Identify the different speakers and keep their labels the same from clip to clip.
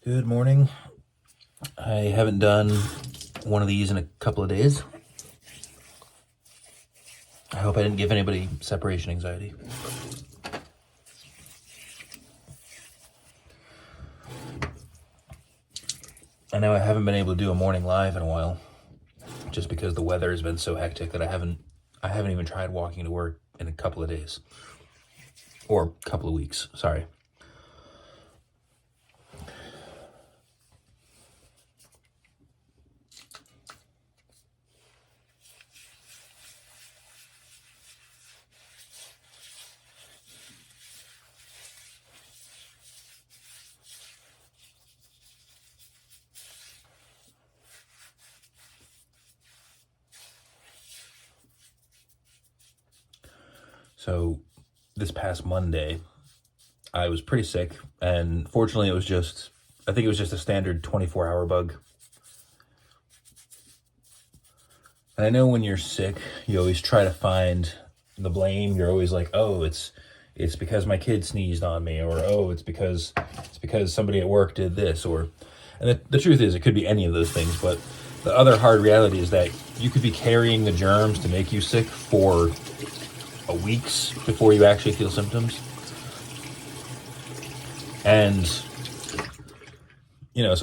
Speaker 1: Good morning. I haven't done one of these in a couple of days. I hope I didn't give anybody separation anxiety. I know I haven't been able to do a morning live in a while, just because the weather has been so hectic that I haven't even tried walking to work in a couple of days. Or a couple of weeks, sorry. So this past Monday, I was pretty sick, and fortunately I think it was just a standard 24-hour bug. And I know when you're sick, you always try to find the blame. You're always like, oh, it's because my kid sneezed on me, or oh, it's because somebody at work did this, and the truth is it could be any of those things, but the other hard reality is that you could be carrying the germs to make you sick for weeks before you actually feel symptoms. And so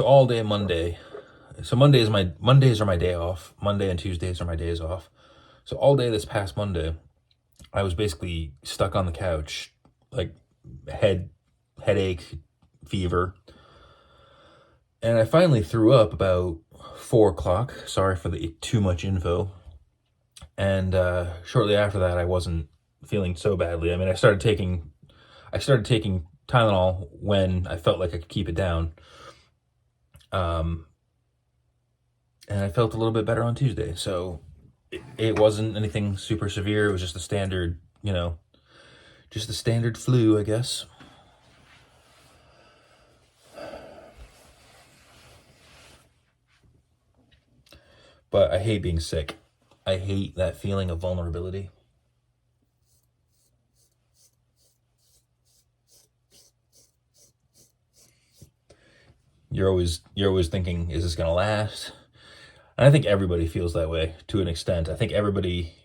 Speaker 1: all day Monday, so Mondays are my day off. Monday and Tuesdays are my days off. So all day this past Monday, I was basically stuck on the couch, like headache, fever. And I finally threw up about 4 o'clock. Sorry for the too much info. And shortly after that, I wasn't feeling so badly. I mean, I started taking Tylenol when I felt like I could keep it down. And I felt a little bit better on Tuesday. So it wasn't anything super severe. It was just a standard, just the standard flu, I guess. But I hate being sick. I hate that feeling of vulnerability. You're always thinking, is this gonna last? And I think everybody feels that way to an extent. I think everybody,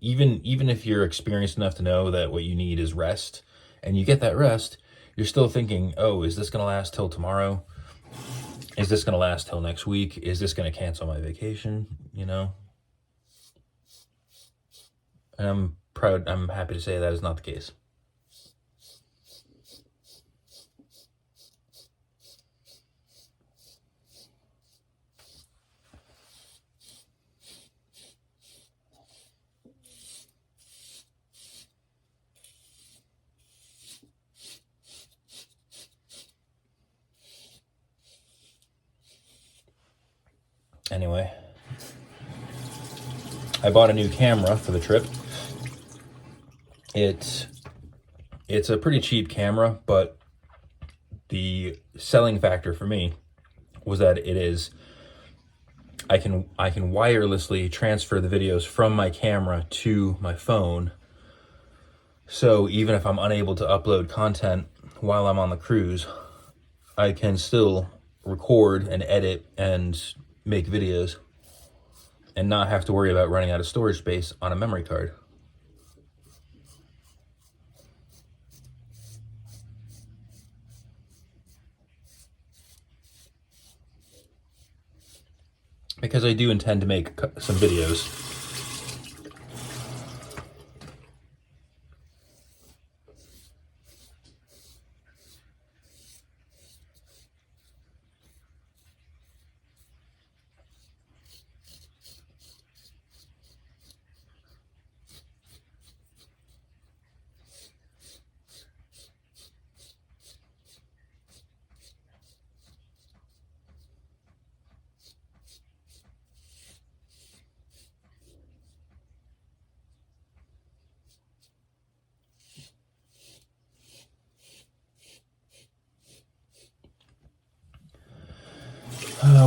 Speaker 1: even if you're experienced enough to know that what you need is rest, and you get that rest, you're still thinking, oh, is this gonna last till tomorrow? Is this gonna last till next week? Is this gonna cancel my vacation? And I'm happy to say that is not the case. Anyway, I bought a new camera for the trip. It's a pretty cheap camera, but the selling factor for me was that I can wirelessly transfer the videos from my camera to my phone. So even if I'm unable to upload content while I'm on the cruise, I can still record and edit and make videos and not have to worry about running out of storage space on a memory card. Because I do intend to make some videos.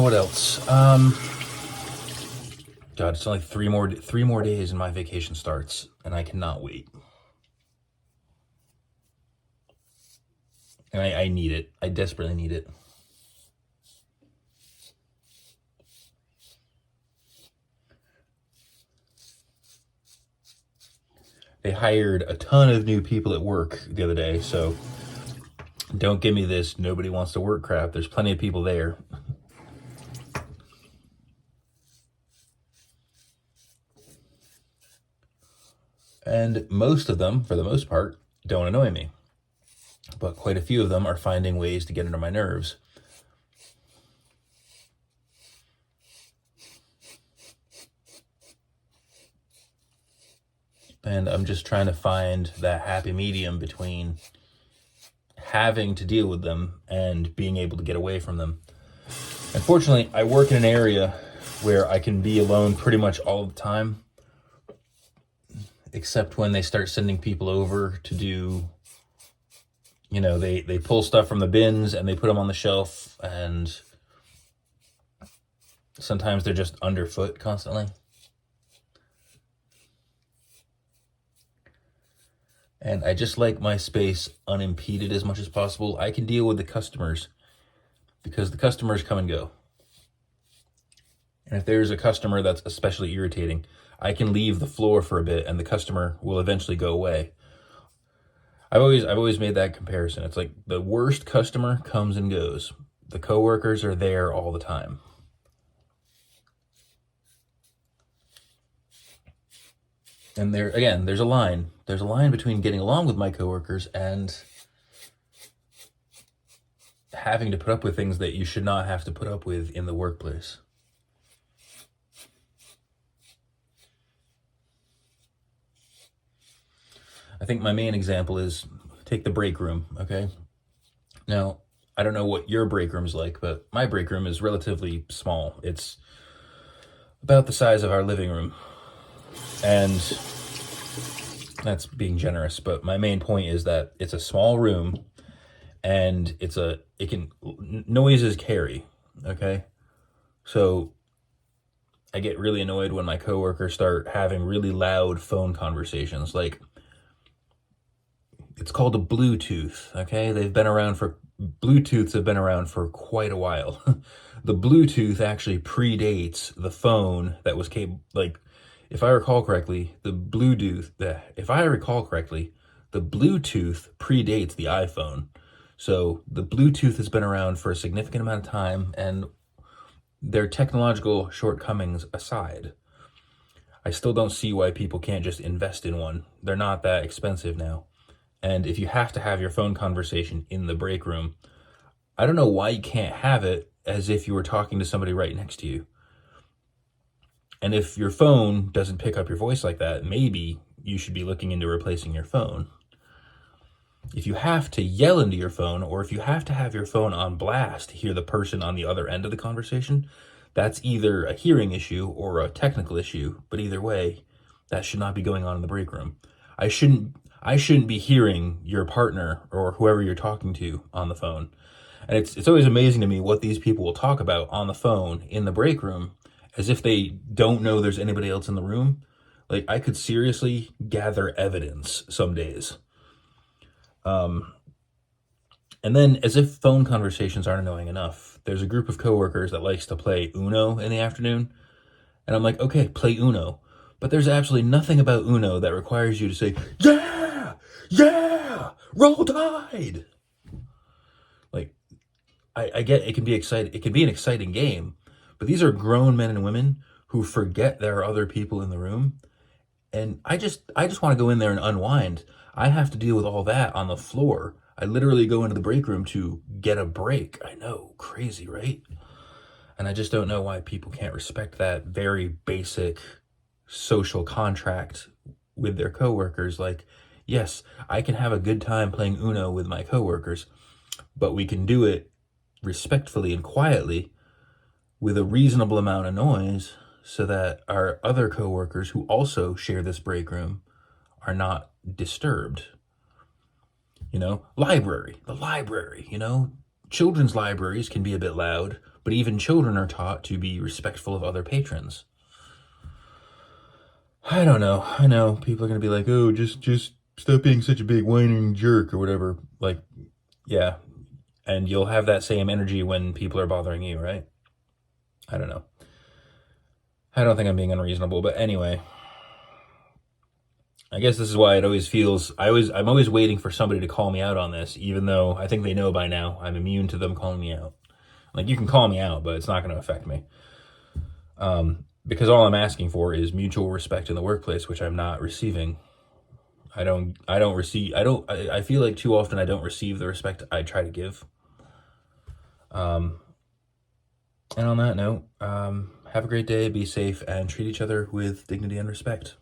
Speaker 1: What else? God, it's only three more days and my vacation starts, and I cannot wait. And I need it. I desperately need it. they hired a ton of new people at work the other day, so don't give me this nobody wants to work crap. There's plenty of people there. And most of them, for the most part, don't annoy me. But quite a few of them are finding ways to get under my nerves. And I'm just trying to find that happy medium between having to deal with them and being able to get away from them. Unfortunately, I work in an area where I can be alone pretty much all the time, except when they start sending people over to do, you know, they pull stuff from the bins and they put them on the shelf, and sometimes they're just underfoot constantly. And I just like my space unimpeded as much as possible. I can deal with the customers because the customers come and go. And if there's a customer that's especially irritating, I can leave the floor for a bit and the customer will eventually go away. I've always made that comparison. It's like the worst customer comes and goes. The coworkers are there all the time. And there's a line. There's a line between getting along with my coworkers and having to put up with things that you should not have to put up with in the workplace. I think my main example is take the break room, okay? Now, I don't know what your break room is like, but my break room is relatively small. It's about the size of our living room. And that's being generous, but my main point is that it's a small room and noises carry, okay? So I get really annoyed when my coworkers start having really loud phone conversations. Like, it's called a Bluetooth, okay? Bluetooths have been around for quite a while. The Bluetooth actually predates the phone that was capable, like, if I recall correctly, the Bluetooth predates the iPhone. So the Bluetooth has been around for a significant amount of time, and their technological shortcomings aside, I still don't see why people can't just invest in one. They're not that expensive now. And if you have to have your phone conversation in the break room, I don't know why you can't have it as if you were talking to somebody right next to you. And if your phone doesn't pick up your voice like that, maybe you should be looking into replacing your phone. If you have to yell into your phone, or if you have to have your phone on blast to hear the person on the other end of the conversation, that's either a hearing issue or a technical issue. But either way, that should not be going on in the break room. I shouldn't be hearing your partner or whoever you're talking to on the phone. And it's always amazing to me what these people will talk about on the phone in the break room, as if they don't know there's anybody else in the room. Like, I could seriously gather evidence some days. And then, as if phone conversations aren't annoying enough, there's a group of coworkers that likes to play Uno in the afternoon. And I'm like, okay, play Uno. But there's absolutely nothing about Uno that requires you to say, yeah, roll tide. Like, I get it can be exciting. It can be an exciting game, but these are grown men and women who forget there are other people in the room. And I just want to go in there and unwind. I have to deal with all that on the floor. I literally go into the break room to get a break. I know, crazy, right? And I just don't know why people can't respect that very basic social contract with their coworkers. Like, yes, I can have a good time playing Uno with my coworkers, but we can do it respectfully and quietly with a reasonable amount of noise so that our other coworkers who also share this break room are not disturbed. You know, the library, you know, children's libraries can be a bit loud, but even children are taught to be respectful of other patrons. I don't know. I know people are going to be like, oh, just stop being such a big whining jerk or whatever. Like, yeah. And you'll have that same energy when people are bothering you, right? I don't know. I don't think I'm being unreasonable, but anyway. I guess this is why it always feels, I'm always waiting for somebody to call me out on this, even though I think they know by now I'm immune to them calling me out. Like, you can call me out, but it's not going to affect me. Because all I'm asking for is mutual respect in the workplace, which I'm not receiving. I feel like too often I don't receive the respect I try to give. And on that note, have a great day, be safe, and treat each other with dignity and respect.